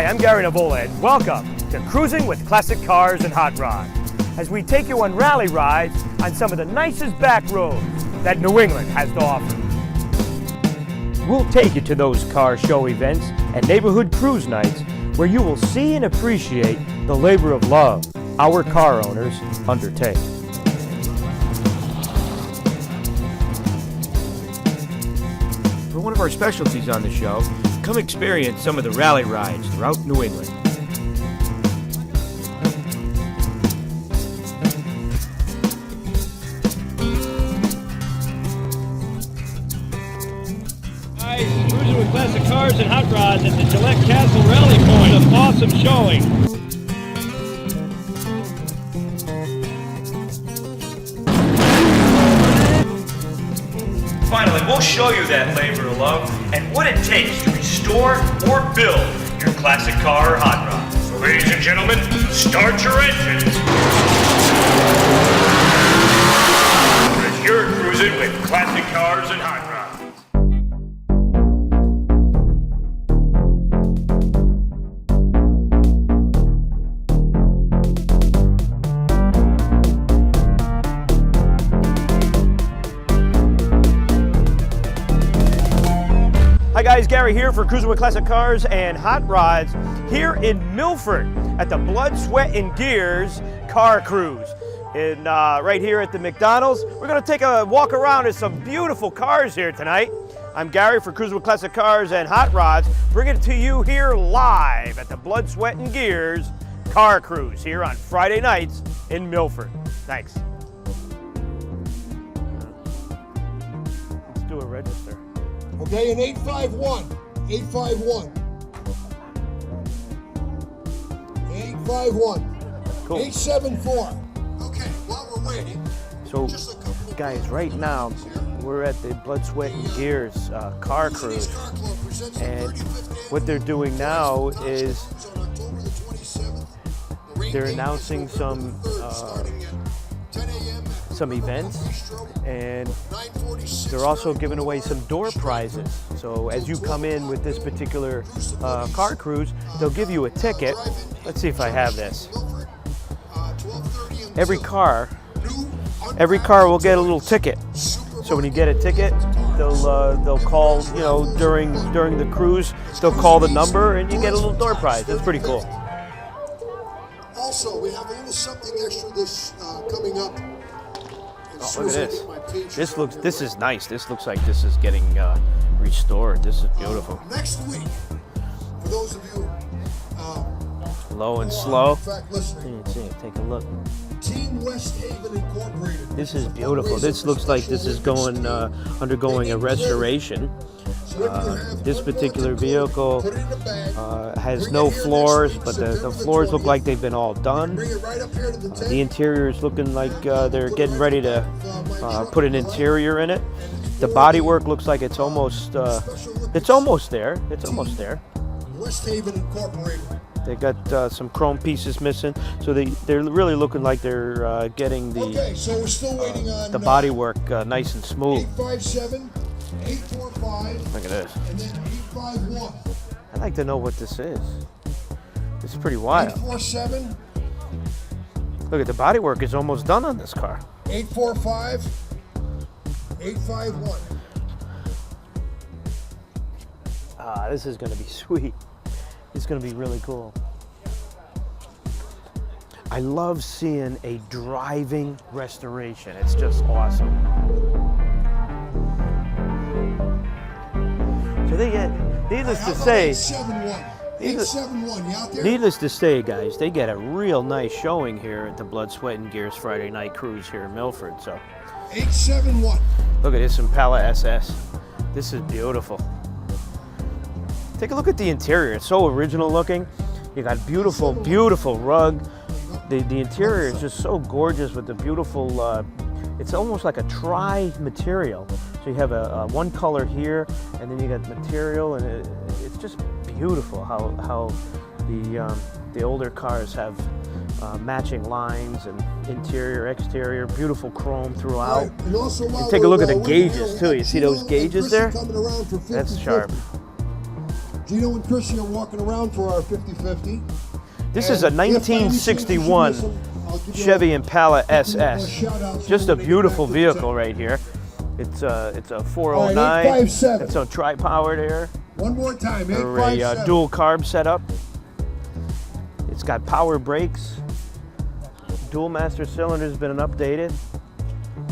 I'm Gary Navola, and welcome to Cruising with Classic Cars and Hot Rods, as we take you on rally rides on some of the nicest back roads that New England has to offer. We'll take you to those car show events and neighborhood cruise nights where you will see and appreciate the labor of love our car owners undertake. For one of our specialties on the show, come experience some of the rally rides throughout New England. Guys, cruising with classic cars and hot rods at the Gillette Castle Rally Point. An awesome showing. Finally, we'll show you that labor of love and what it takes to restore or build your classic car or hot rod. So ladies and gentlemen, start your engines. As you're cruising with classic cars and hot rods. Hi guys, Gary here for Cruising with Classic Cars and Hot Rods here in Milford at the Blood, Sweat and Gears car cruise. And right here at the McDonald's, we're gonna take a walk around at some beautiful cars here tonight. I'm Gary for Cruising with Classic Cars and Hot Rods, bringing it to you here live at the Blood, Sweat and Gears car cruise here on Friday nights in Milford. Thanks. Let's do a register. Okay, an 851. 851. 851. Cool. 874. Okay, while we're waiting. So, guys, right now we're at the Blood, Sweat and Gears car cruise, and what they're doing now is they're announcing some events, and they're also giving away some door prizes. So as you come in with this particular car cruise, they'll give you a ticket. Let's see if I have this. Every car will get a little ticket. So when you get a ticket, they'll call, you know, during the cruise, they'll call the number and you get a little door prize. That's pretty cool. Also, we have a little something extra this coming up. Oh, look at this. This is nice. This looks like this is getting restored. This is beautiful. Next week, for those of you low and slow. in fact, listening, Take a look. Team West Haven Incorporated. This is beautiful. This looks like this is going undergoing a restoration. This particular vehicle has no floors, but the floors look like they've been all done. The interior is looking like they're getting ready to put an interior in it. The bodywork looks like it's almost there. It's almost there. West Haven Incorporated. They got some chrome pieces missing, so they're really looking like they're getting the So we're still waiting on the bodywork nice and smooth. 857, 845. Look at this. And then 851. I'd like to know what this is. This is pretty wild. 847. Look at the bodywork is almost done on this car. 845. 851. This is going to be sweet. It's going to be really cool. I love seeing a driving restoration. It's just awesome. So they get, needless to say, 871. You out there? needless to say, guys, they get a real nice showing here at the Blood, Sweat and Gears Friday night cruise here in Milford. So 871. look at this Impala SS. This is beautiful. Take a look at the interior. It's so original looking. You got beautiful, beautiful rug. The interior is just so gorgeous with the beautiful, it's almost like a tri-material. So you have a one color here, and then you got material, and it's just beautiful how the older cars have matching lines and interior, exterior, beautiful chrome throughout. Right. And also, take a look at the gauges too. You see those gauges there? That's sharp. Gino and Chrissy are walking around for our 50-50. This is a 1961 Chevy Impala SS. Just a beautiful vehicle right here. It's a 409. All right, 857. It's a tri-powered here. One more time, Or a 857. dual carb setup. It's got power brakes. Dual master cylinder's been updated.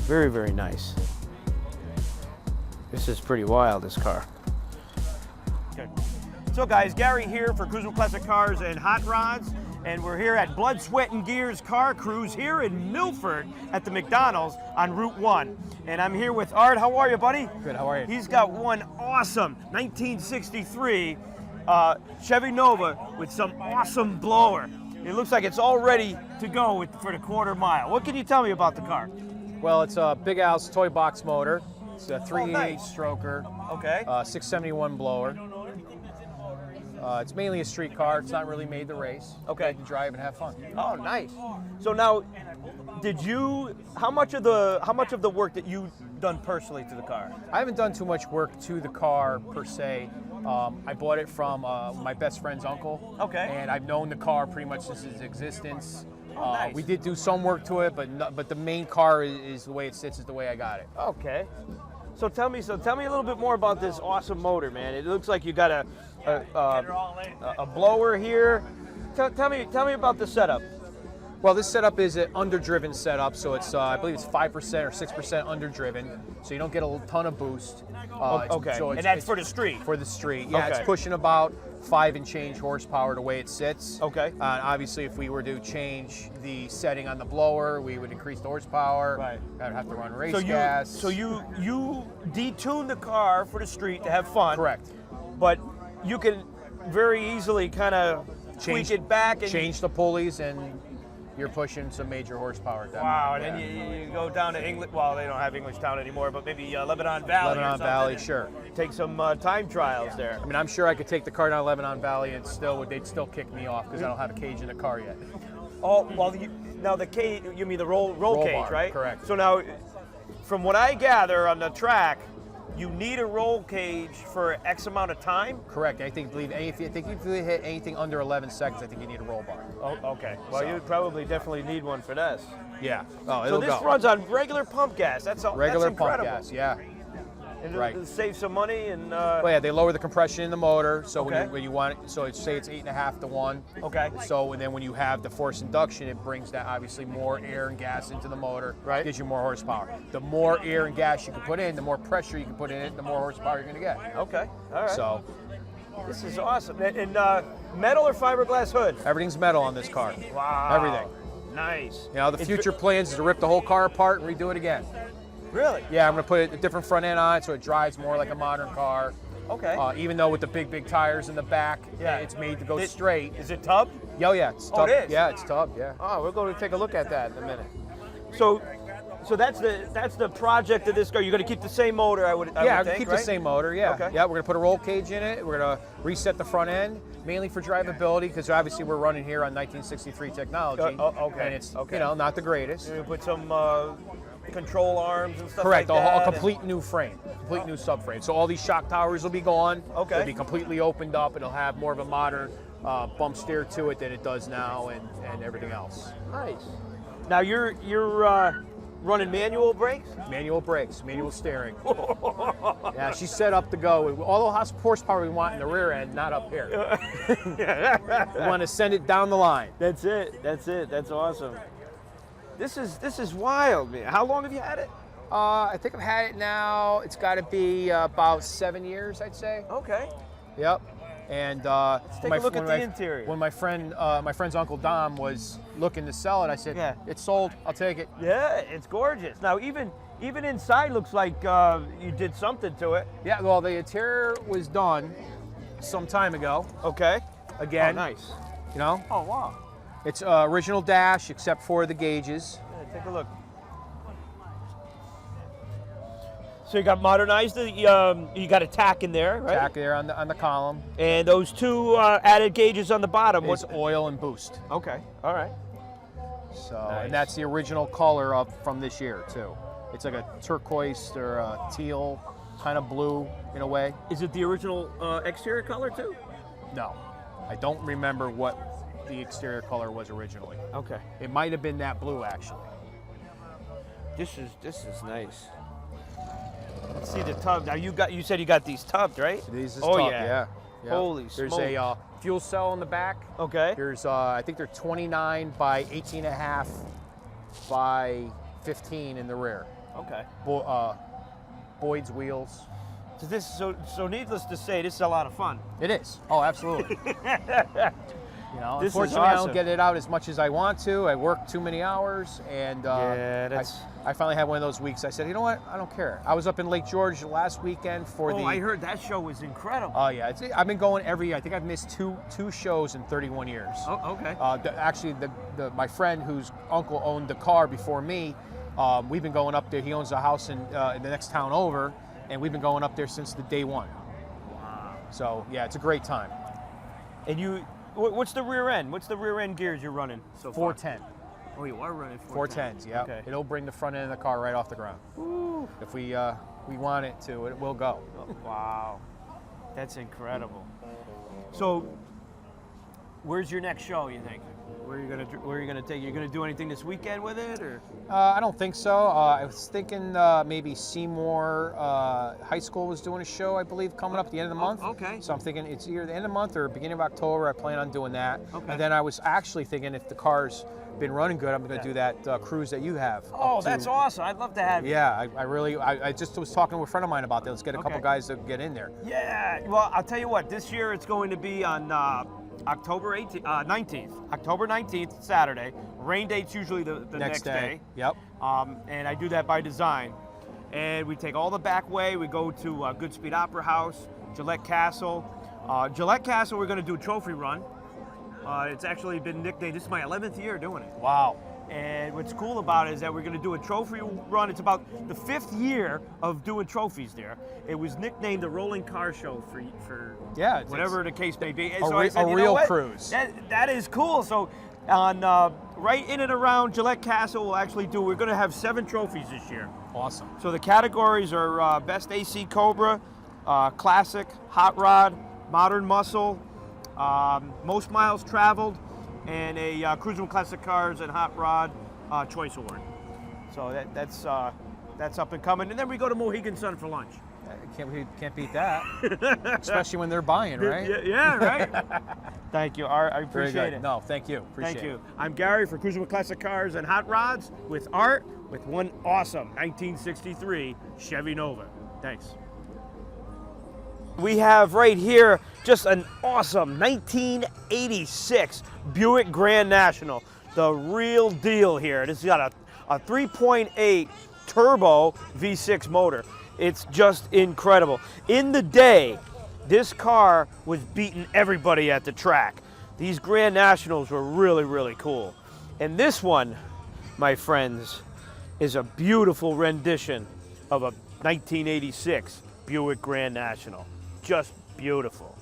Very, very nice. This is pretty wild, this car. Okay. So guys, Gary here for Cruising Classic Cars and Hot Rods, and we're here at Blood, Sweat and Gears Car Cruise here in Milford at the McDonald's on Route 1. And I'm here with Art. How are you, buddy? Good, how are you? He's got one awesome 1963 Chevy Nova with some awesome blower. It looks like it's all ready to go for the quarter mile. What can you tell me about the car? Well, it's a Big Al's toy box motor. It's a 3.8 nice. stroker, Okay. 671 blower. It's mainly a street car. It's not really made to race. Okay. You can drive and have fun. Oh, nice. So now, how much of the work that you done personally to the car? I haven't done too much work to the car per se. I bought it from my best friend's uncle. Okay. And I've known the car pretty much since its existence. Oh, nice. We did do some work to it, but the main car is the way it sits, is the way I got it. Okay. So tell me a little bit more about this awesome motor, man. It looks like you got a blower here. Tell me about the setup. Well, this setup is an underdriven setup, so it's I believe it's 5% or 6% underdriven, so you don't get a ton of boost. Okay. So And that's for the street. For the street, yeah. Okay. It's pushing about 5 and change horsepower the way it sits. Okay. Obviously, if we were to change the setting on the blower, we would increase the horsepower. Right. I'd have to run race So gas. you detune the car for the street to have fun. Correct. But you can very easily kind of tweak it back and change the pulleys, and you're pushing some major horsepower at that wow, moment. and Yeah. then you go down to English. Well, they don't have Englishtown anymore, but maybe Lebanon Valley. or Lebanon something, Valley, and sure. Take some time trials there. I mean, I'm sure I could take the car down Lebanon Valley and they'd still kick me off because I don't have a cage in the car yet. Oh, well, now the cage, you mean the roll cage, bar, right? correct. So now, from what I gather on the track, you need a roll cage for X amount of time? Correct. I think if you hit anything under 11 seconds, I think you need a roll bar. Oh, okay. Well, So- you probably definitely need one for this. Yeah. Oh, So it'll this go. runs on regular pump gas. That's all. Regular that's pump incredible. gas. Yeah. And Right. it'll save some money and. Well, yeah, they lower the compression in the motor, so Okay. when you want it, so say it's 8.5 to 1. Okay. So and then when you have the forced induction, it brings that obviously more air and gas into the motor. Right. Gives you more horsepower. The more air and gas you can put in, the more pressure you can put in it, the more horsepower you're going to get. Okay. All right. So This is awesome. And metal or fiberglass hood? everything's metal on this car. Wow. Everything. Nice. You know, the It's future plans is to rip the whole car apart and redo it again. Really? Yeah, I'm going to put a different front end on it so it drives more like a modern car. Okay. Even though with the big tires in the back, Yeah. it's made to go It- straight. Is it tub? Oh yeah, it's Oh, tub. it is? Yeah, it's tub. Yeah. Oh, we're going to take a look at that in a minute. So that's the project of this car. You're going to keep the same motor, I would Yeah, think, keep right? the same motor. Yeah. Okay. Yeah, we're gonna put a roll cage in it. We're gonna reset the front end, mainly for drivability, because obviously we're running here on 1963 technology. Okay. And it's Okay. not the greatest. You're going to put some control arms and stuff Correct. like that. A complete new frame, complete new subframe. So all these shock towers will be gone. Okay. It'll be completely opened up. It'll have more of a modern bump steer to it than it does now, and everything else. Nice. Now you're running manual brakes? Manual brakes, manual steering. Yeah, she's set up to go. All the horsepower we want in the rear end, not up here. We want to send it down the line. That's it. That's awesome. This is wild, man. How long have you had it? I think I've had it now. It's got to be about 7 years, I'd say. Okay. Yep. And take a look at the interior. When my friend's Uncle Dom was looking to sell it, I said, Yeah. "It's sold. I'll take it." Yeah, it's gorgeous. Now even inside looks like you did something to it. Yeah. Well, the interior was done some time ago. Okay. Again, Oh, nice. you know, Oh wow. it's original dash except for the gauges. Yeah, take a look. So you got modernized. You got a tack in there, right? Tack there on the column. And those two added gauges on the bottom. It's oil and boost. Okay. All right. So, Nice. and that's the original color from this year too. It's like a turquoise or a teal kind of blue in a way. Is it the original exterior color too? No, I don't remember what the exterior color was originally. Okay. It might have been that blue, actually. This is nice. Let's see the tub. Now you said you got these tubbed, right? These is Oh, tough, yeah. yeah. Holy There's smokes. a fuel cell in the back. Okay. There's, I think they're 29 by 18.5 by 15 in the rear. Okay. Boyd's wheels. So needless to say, this is a lot of fun. It is. Oh, absolutely. This is Unfortunately, I awesome. don't get it out as much as I want to. I work too many hours, and I finally had one of those weeks. I said, you know what? I don't care. I was up in Lake George last weekend for the. Oh, I heard that show was incredible. Oh yeah, I've been going I think I've missed two shows in 31 years. Oh, okay. Actually, my friend whose uncle owned the car before me, we've been going up there. He owns a house in the next town over, and we've been going up there since the day one. Wow. So yeah, it's a great time. And what's the rear end? What's the rear end gears you're running so far? 410. Oh, you are running 410s, yeah. Okay. It'll bring the front end of the car right off the ground. Woo. If we want it to, it will go. Oh, wow. That's incredible. So, where's your next show, you think? Where are you gonna take? You're gonna do anything this weekend with it, or? I don't think so. I was thinking maybe Seymour High School was doing a show, I believe, coming up at the end of the month. Okay. So I'm thinking it's either the end of the month or beginning of October. I plan on doing that. Okay. And then I was actually thinking if the car's been running good, I'm going to do that cruise that you have. Oh, that's awesome! I'd love to have you. Yeah, I just was talking to a friend of mine about that. Let's get a couple Okay. guys to get in there. Yeah. Well, I'll tell you what. This year it's going to be on October 19th. October 19th, Saturday. Rain date's usually the next day. Yep. And I do that by design. And we take all the back way. We go to Goodspeed Opera House, Gillette Castle. Gillette Castle, we're going to do a trophy run. It's actually been nicknamed, this is my 11th year doing it. Wow. And what's cool about it is that we're going to do a trophy run. It's about the 5th year of doing trophies there. It was nicknamed the Rolling Car Show for whatever the case may be. And so I said, a you real know what? cruise. That is cool. So on right in and around Gillette Castle, we're going to have 7 trophies this year. Awesome. So the categories are Best AC Cobra, Classic, Hot Rod, Modern Muscle, Most Miles Traveled, and a Cruising Classic Cars and Hot Rod Choice Award. So that's up and coming. And then we go to Mohegan Sun for lunch. Can't beat that. Especially when they're buying, right? Yeah, right. Thank you, Art. I Very appreciate good. it. No, thank you. Thank you. I'm Gary for Cruising with Classic Cars and Hot Rods with Art with one awesome 1963 Chevy Nova. Thanks. We have right here just an awesome 1986 Buick Grand National. The real deal here. This has got a 3.8 turbo V6 motor. It's just incredible. In the day, this car was beating everybody at the track. These Grand Nationals were really, really cool. And this one, my friends, is a beautiful rendition of a 1986 Buick Grand National. Just beautiful.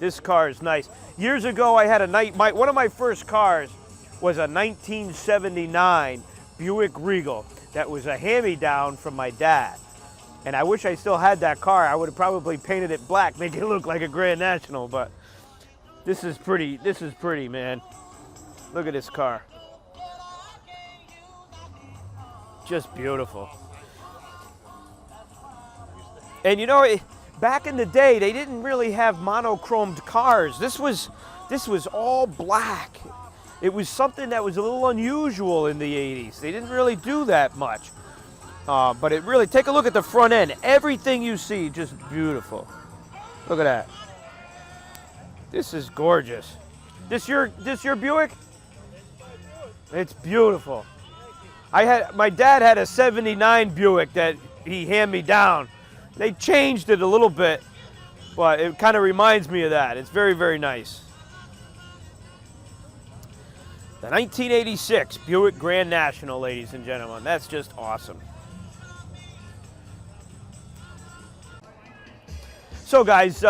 This car is nice. Years ago, I had one of my first cars was a 1979 Buick Regal that was a hand-me-down from my dad. And I wish I still had that car. I would have probably painted it black, make it look like a Grand National, but this is pretty, man. Look at this car. Just beautiful. And you know, back in the day, they didn't really have monochromed cars. This was all black. It was something that was a little unusual in the 80s. They didn't really do that much. But it really, take a look at the front end. Everything you see, just beautiful. Look at that. This is gorgeous. This your Buick? It's beautiful. My dad had a 79 Buick that he handed me down. They changed it a little bit, but it kind of reminds me of that. It's very, very nice. The 1986 Buick Grand National, ladies and gentlemen. That's just awesome. So guys,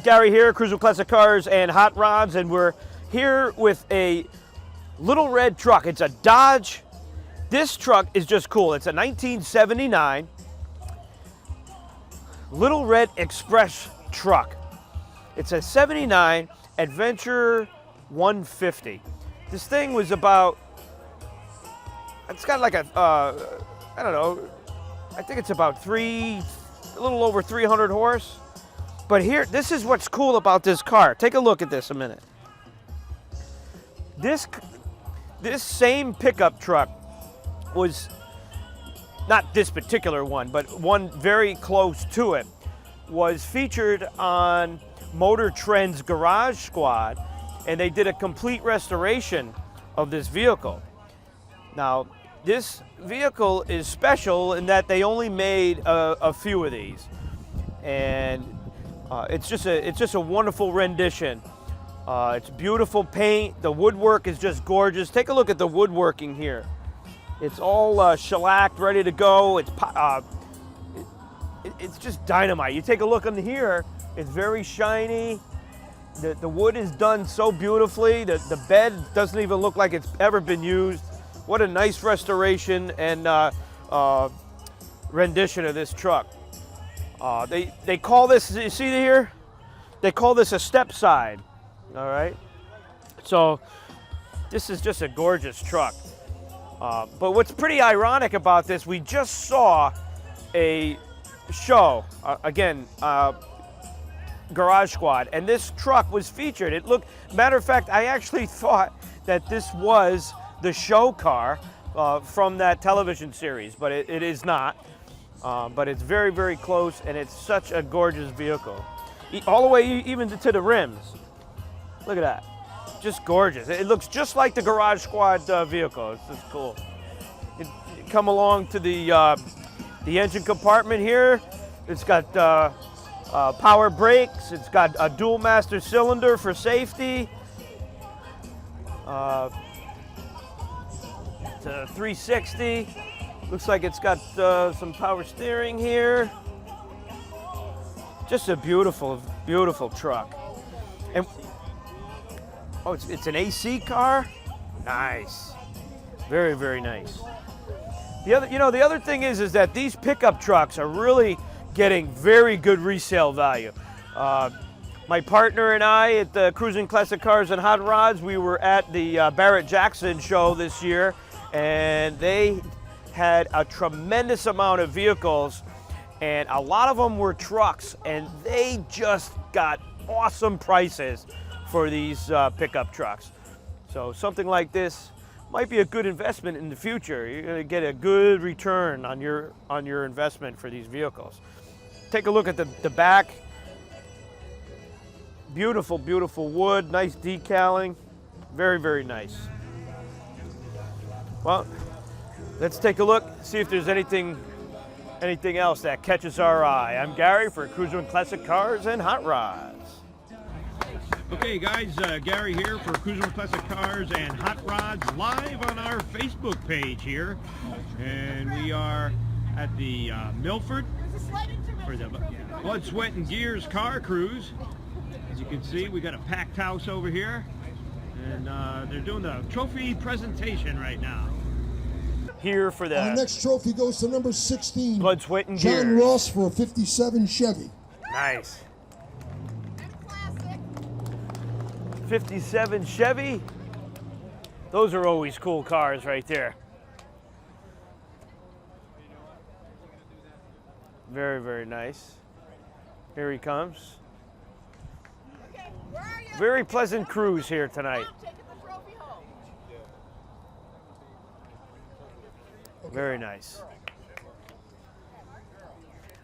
Gary here, Cruising Classic Cars and Hot Rods, and we're here with a little red truck. It's a Dodge. This truck is just cool. It's a 1979 Little Red Express truck. It's a 79 Adventure 150. This thing was about, it's got like a, I don't know, I think it's about a little over 300 horse. But here, this is what's cool about this car. Take a look at this a minute. This same pickup truck was, not this particular one, but one very close to it, was featured on Motor Trend's Garage Squad, and they did a complete restoration of this vehicle. Now, this vehicle is special in that they only made a few of these, and it's just a wonderful rendition. It's beautiful paint. The woodwork is just gorgeous. Take a look at the woodworking here. It's all shellacked, ready to go. It's just dynamite. You take a look in here. It's very shiny. The wood is done so beautifully. The bed doesn't even look like it's ever been used. What a nice restoration and rendition of this truck. They call this, you see here? They call this a step side. All right. So this is just a gorgeous truck. But what's pretty ironic about this, we just saw a show, Garage Squad, and this truck was featured. It looked, matter of fact, I actually thought that this was the show car from that television series, but it is not. But it's very, very close, and it's such a gorgeous vehicle. All the way even to the rims. Look at that. Just gorgeous. It looks just like the Garage Squad vehicle. It's just cool. You come along to the engine compartment here. It's got power brakes. It's got a dual master cylinder for safety. It's a 360. Looks like it's got some power steering here. Just a beautiful, beautiful truck. And oh, it's an AC car? Nice. Very, very nice. The other thing is that these pickup trucks are really getting very good resale value. My partner and I at the Cruising Classic Cars and Hot Rods, we were at the Barrett-Jackson show this year, and they had a tremendous amount of vehicles, and a lot of them were trucks, and they just got awesome prices for these pickup trucks. So something like this might be a good investment in the future. You're going to get a good return on your investment for these vehicles. Take a look at the back. Beautiful, beautiful wood, nice decaling. Very, very nice. Well, let's take a look, see if there's anything else that catches our eye. I'm Gary for Cruising Classic Cars and Hot Rods. Okay, guys, Gary here for Cruising Classic Cars and Hot Rods, live on our Facebook page here. And we are at the Milford for the Blood, Sweat, and Gears car cruise. As you can see, we got a packed house over here. And they're doing the trophy presentation right now. Here for the Our next trophy goes to number 16. Blood, Sweat, and Gears. John Ross for a 57 Chevy. Nice. 57 Chevy. Those are always cool cars right there. Very, very nice. Here he comes. Okay, where are you? Very pleasant cruise here tonight. Taking the trophy home. Very nice.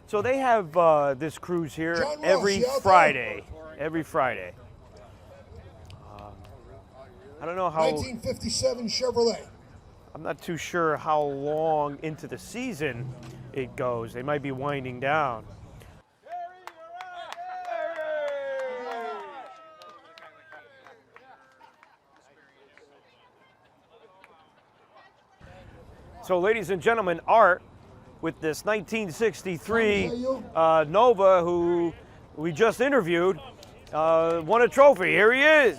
So they have this cruise here John Ross, every you out there? Friday. Every Friday. I don't know how. 1957 Chevrolet. I'm not too sure how long into the season it goes. They might be winding down. So, ladies and gentlemen, Art with this 1963 Nova, who we just interviewed, won a trophy. Here he is.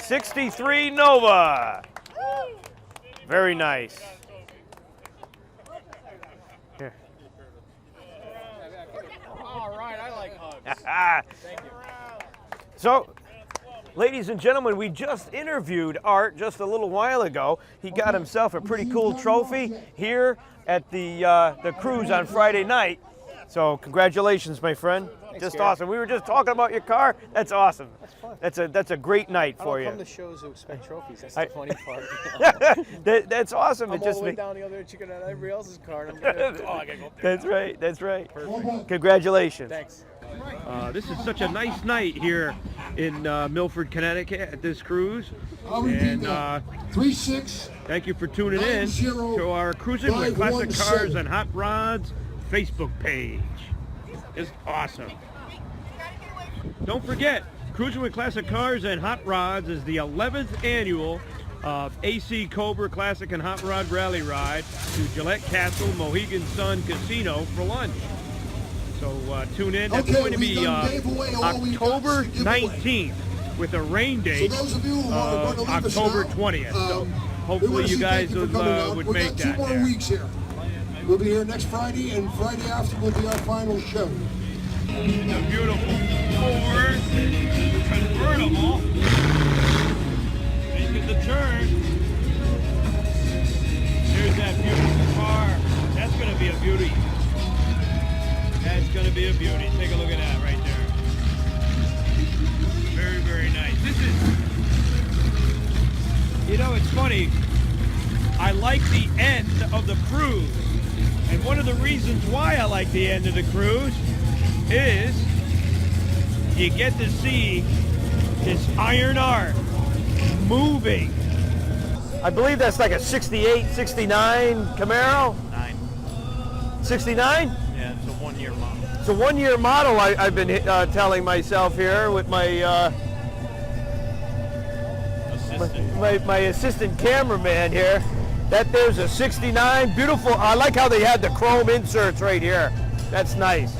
63 Nova. Very nice. Here. All right, I like hugs. So, ladies and gentlemen, we just interviewed Art just a little while ago. He got himself a pretty cool trophy here at the cruise on Friday night. So congratulations, my friend. Just Gary. awesome. We were just talking about your car. That's awesome. That's fun. That's a great night I for don't you. come to shows to expect trophies. That's the I- funny part. That's awesome. I'm It all just the way ma- down the other chicken on everybody else's car, and I'm gonna, oh, I gotta go up there. That's right. That's right. Perfect. Congratulations. Thanks. This is such a nice night here in Milford, Connecticut at this cruise. I'll repeat And that. 36. thank you for tuning in to our Cruising with Classic 517. Cars and Hot Rods Facebook page. It's awesome. Don't forget, Cruising with Classic Cars and Hot Rods is the 11th annual of AC Cobra Classic and Hot Rod Rally Ride to Gillette Castle Mohegan Sun Casino for lunch. So tune in. That's Okay, going to we've be done gave away all we've got October to give away. 19th with a rain date So those of you who are going to leave us October now, 20th. So we hopefully wanna you say guys thank you for coming out. would We've make got that 2 more there. weeks here. We'll be here next Friday, and Friday after will be our final show. The beautiful Ford convertible making the turn. There's that beautiful car. That's going to be a beauty. That's going to be a beauty. Take a look at that right there. Very, very nice. This is, you know, it's funny. I like the end of the cruise. And one of the reasons why I like the end of the cruise is you get to see this iron art moving. I believe that's like a 68, 69 Camaro. 69? Yeah, it's a one-year model. It's a one-year model. I've been telling myself here with my my assistant cameraman here. That there's a 69, beautiful. I like how they had the chrome inserts right here. That's nice.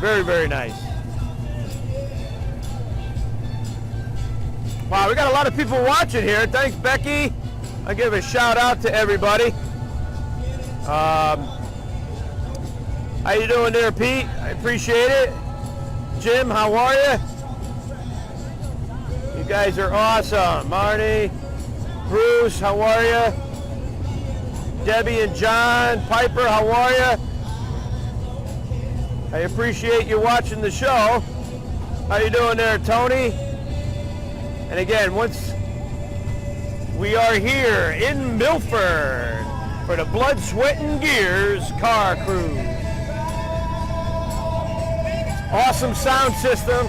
Very, very nice. Wow, we got a lot of people watching here. Thanks, Becky. I give a shout out to everybody. How you doing there, Pete? I appreciate it. Jim, how are you? You guys are awesome. Marnie, Bruce, how are you? Debbie and John, Piper, how are you? I appreciate you watching the show. How you doing there, Tony? And again, once we are here in Milford for the Blood, Sweat, and Gears car cruise. Awesome sound system.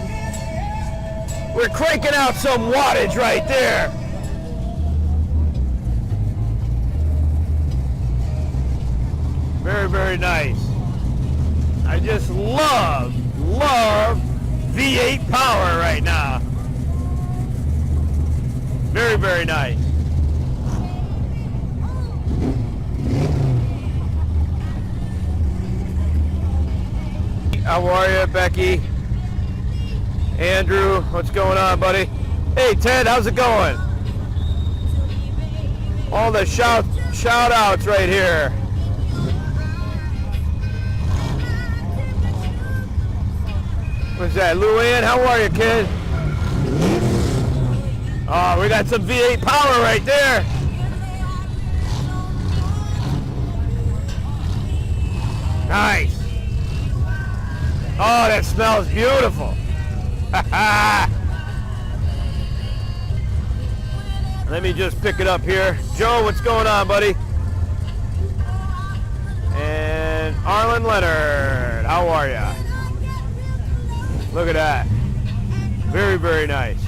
We're cranking out some wattage right there. Very, very nice. I just love V8 power right now. Very, very nice. How are you, Becky? Andrew, what's going on, buddy? Hey, Ted, how's it going? All the shout outs right here. What's that, Luann? How are you, kid? Oh, we got some V8 power right there. Nice. Oh, that smells beautiful. Let me just pick it up here. Joe, what's going on, buddy? And Arlen Leonard, how are ya? Look at that. Very, very nice.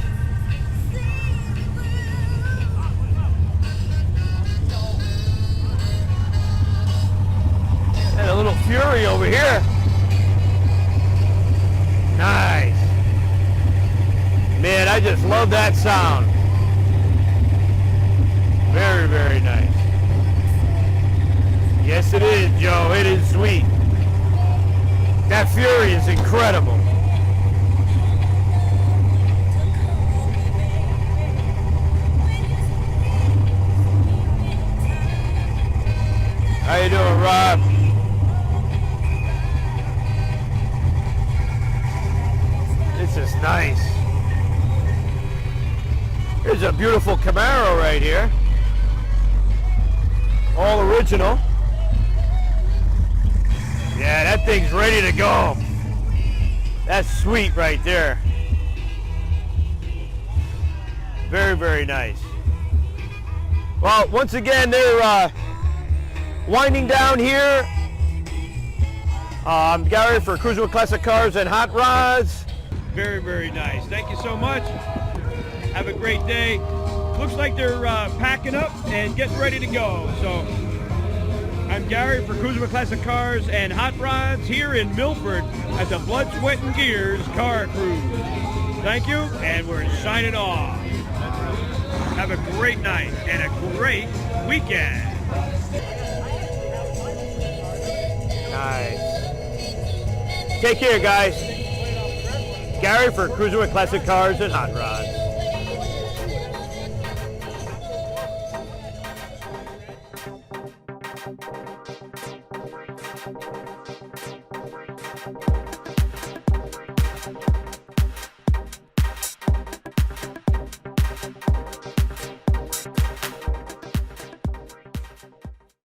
And a little Fury over here. Nice. Man, I just love that sound. Very, very nice. Yes, it is, Joe. It is sweet. That Fury is incredible. How you doing, Rob? a beautiful Camaro right here. All original. Yeah, that thing's ready to go. That's sweet right there. Very, very nice. Well, once again, they're winding down here. I'm Gary for Cruising with Classic Cars and Hot Rods. Very, very nice. Thank you so much. Have a great day. Looks like they're packing up and getting ready to go. So I'm Gary for Cruising with Classic Cars and Hot Rods here in Milford at the Blood, Sweat, and Gears Car Cruise. Thank you, and we're signing off. Have a great night and a great weekend. Nice. Take care, guys. Gary for Cruising with Classic Cars and Hot Rods.